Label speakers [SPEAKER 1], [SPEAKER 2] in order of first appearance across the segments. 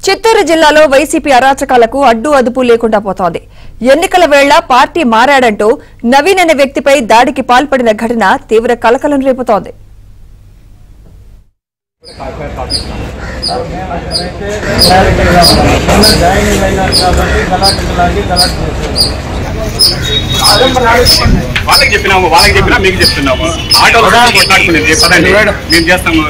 [SPEAKER 1] చిత్తూరు జిల్లాలో వైసీపీ అరాచకాలకు అడ్డు అదుపు లేకుండా పోతోంది. ఎన్నికల వేళ పార్టీ మారాడంటూ నవీన్ అనే వ్యక్తిపై దాడికి పాల్పడిన ఘటన తీవ్ర కలకలం రేపుతోంది.
[SPEAKER 2] వాళ్ళకి చెప్పినా మీకు చెప్తున్నాము. ఆటోలో కొట్లాడుకునేది పదండి, మేము చేస్తాము.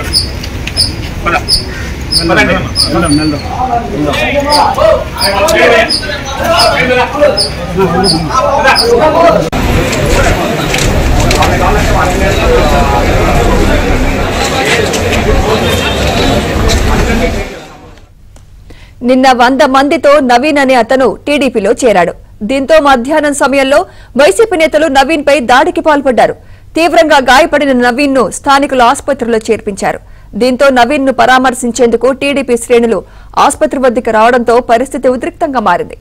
[SPEAKER 1] నిన్న 100 మందితో నవీన్ అనే అతను టీడీపీలో చేరాడు. దీంతో మధ్యాహ్నం సమయంలో వైసీపీ నేతలు నవీన్ పై దాడికి పాల్పడ్డారు. తీవ్రంగా గాయపడిన నవీన్ ను స్థానికులు ఆసుపత్రిలో చేర్పించారు. దీంతో నవీన్ ను పరామర్శించేందుకు టీడీపీ శ్రేణులు ఆసుపత్రి వద్దకు రావడంతో పరిస్థితి ఉద్రిక్తంగా మారింది.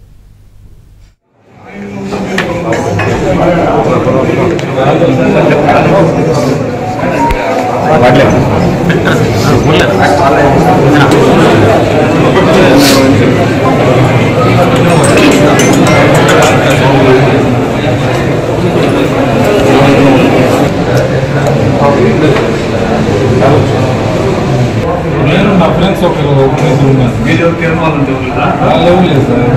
[SPEAKER 3] నేను నా ఫ్రెండ్స్ ఒకరు లేదు సార్